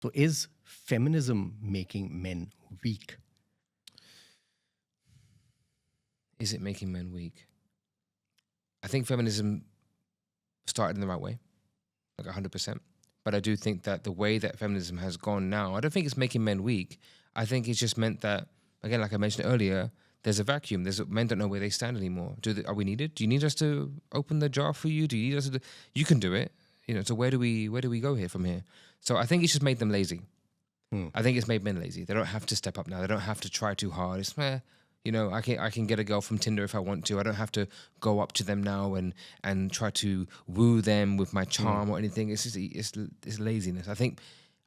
So is feminism making men weak? Is it making men weak? I think feminism started in the right way, like 100%. But I do think that the way that feminism has gone now, I don't think it's making men weak. I think it's just meant that, again, like I mentioned earlier, there's a vacuum. Men don't know where they stand anymore. Are we needed? Do you need us to open the jar for you? Do you need us to? You can do it. So where do we go here from here? So I think it's just made them lazy. I think it's made men lazy. They don't have to step up now. They don't have to try too hard. It's I can get a girl from Tinder if I want to. I don't have to go up to them now and try to woo them with my charm or anything. It's just it's laziness. I think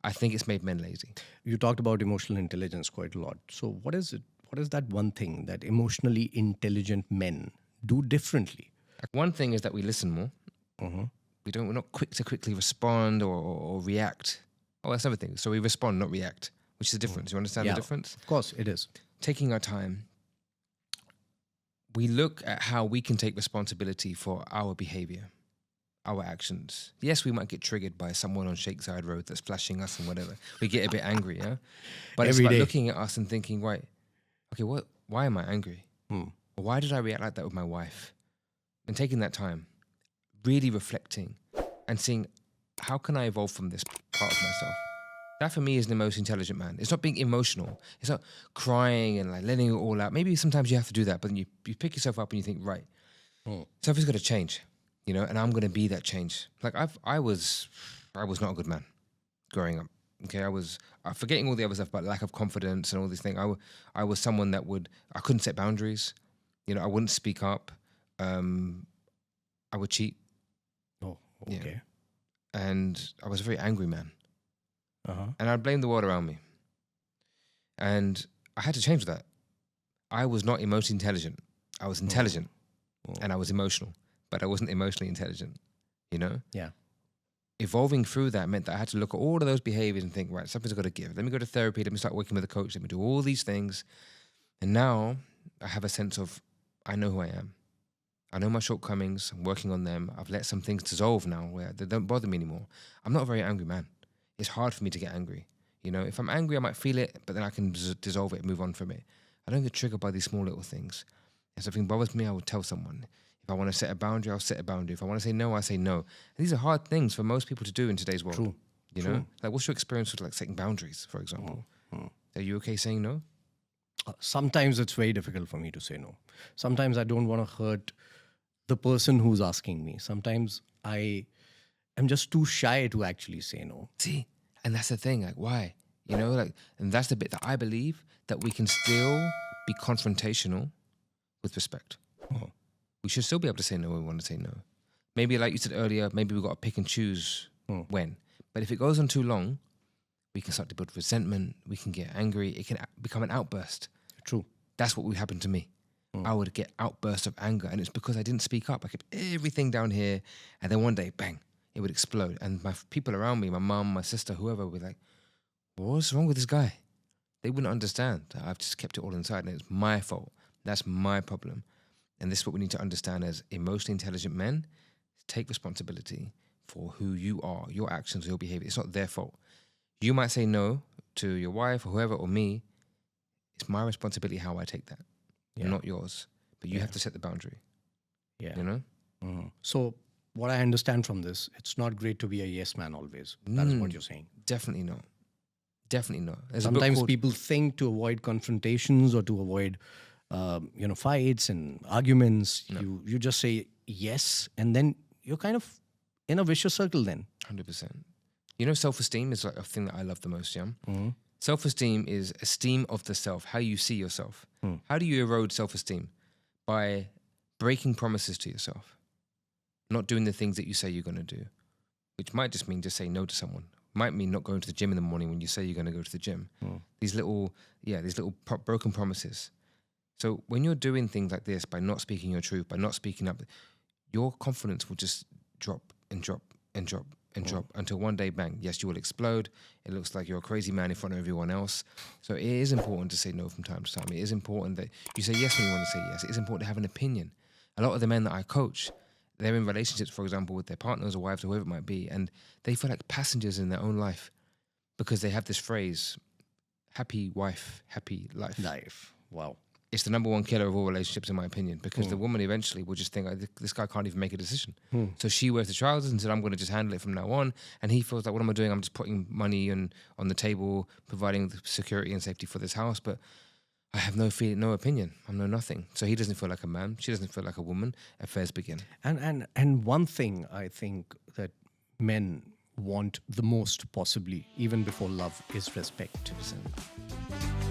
it's made men lazy. You talked about emotional intelligence quite a lot. So what is it? What is that one thing that emotionally intelligent men do differently? One thing is that we listen more. We're not quick to quickly respond or react. Oh, that's another thing. So we respond, not react, which is the difference. You understand the difference? Of course, it is. Taking our time. We look at how we can take responsibility for our behavior, our actions. Yes, we might get triggered by someone on Shakeside Road that's flashing us and whatever. We get a bit angry, yeah? But it's about looking at us and thinking, right, okay, why am I angry? Or why did I react like that with my wife? And taking that time, really reflecting and seeing, how can I evolve from this part of myself? That for me is the most intelligent man. It's not being emotional. It's not crying and like letting it all out. Maybe sometimes you have to do that, but then you pick yourself up and you think, right, something's got to change, and I'm going to be that change. Like I was not a good man growing up. Okay, I was forgetting all the other stuff about lack of confidence and all these things. I was someone that I couldn't set boundaries. I wouldn't speak up. I would cheat. Oh, okay. Yeah. And I was a very angry man. And I'd blame the world around me. And I had to change that. I was not emotionally intelligent. I was intelligent and I was emotional, but I wasn't emotionally intelligent, Yeah. Evolving through that meant that I had to look at all of those behaviors and think, right, something's got to give. Let me go to therapy. Let me start working with a coach. Let me do all these things. And now I have a sense of, I know who I am. I know my shortcomings. I'm working on them. I've let some things dissolve now where they don't bother me anymore. I'm not a very angry man. It's hard for me to get angry. If I'm angry, I might feel it, but then I can dissolve it and move on from it. I don't get triggered by these small little things. If something bothers me, I will tell someone. If I want to set a boundary, I'll set a boundary. If I want to say no, I say no. And these are hard things for most people to do in today's world. True. Know? Like, what's your experience with like setting boundaries, for example? Are you okay saying no? Sometimes it's very difficult for me to say no. Sometimes I don't want to hurt the person who's asking me. Sometimes I am just too shy to actually say no. See, and that's the thing. Like, why? And that's the bit that I believe that we can still be confrontational with respect. We should still be able to say no when we want to say no. Maybe, like you said earlier, maybe we've got to pick and choose when. But if it goes on too long, we can start to build resentment. We can get angry. It can become an outburst. True. That's what would happen to me. I would get outbursts of anger, and it's because I didn't speak up. I kept everything down here, and then one day, bang, it would explode. And my people around me, my mum, my sister, whoever, would be like, what's wrong with this guy? They wouldn't understand. I've just kept it all inside, and it's my fault. That's my problem. And this is what we need to understand as emotionally intelligent men. Take responsibility for who you are, your actions, your behavior. It's not their fault. You might say no to your wife or whoever or me. It's my responsibility how I take that, not yours. But you have to set the boundary. Yeah. So what I understand from this, it's not great to be a yes man always. That's what you're saying. Definitely not. Definitely not. There's Sometimes people think to avoid confrontations or to avoid, fights and arguments, you just say yes, and then you're kind of in a vicious circle then. 100%. Self-esteem is like a thing that I love the most, yeah? Self-esteem is esteem of the self, how you see yourself. How do you erode self-esteem? By breaking promises to yourself. Not doing the things that you say you're going to do, which might just mean just say no to someone. Might mean not going to the gym in the morning when you say you're going to go to the gym. These little broken promises. So when you're doing things like this, by not speaking your truth, by not speaking up, your confidence will just drop and drop and drop and drop until one day, bang, yes, you will explode. It looks like you're a crazy man in front of everyone else. So it is important to say no from time to time. It is important that you say yes when you want to say yes. It is important to have an opinion. A lot of the men that I coach, they're in relationships, for example, with their partners or wives or whoever it might be, and they feel like passengers in their own life. because they have this phrase, happy wife, happy life. Life. Wow. It's the number one killer of all relationships, in my opinion, because the woman eventually will just think, this guy can't even make a decision. So she wears the trousers and said, I'm going to just handle it from now on. And he feels like, what am I doing? I'm just putting money on the table, providing the security and safety for this house. But I have no feeling, no opinion. I know nothing. So he doesn't feel like a man. She doesn't feel like a woman. Affairs begin. And one thing I think that men want the most, possibly, even before love, is respect. 2%.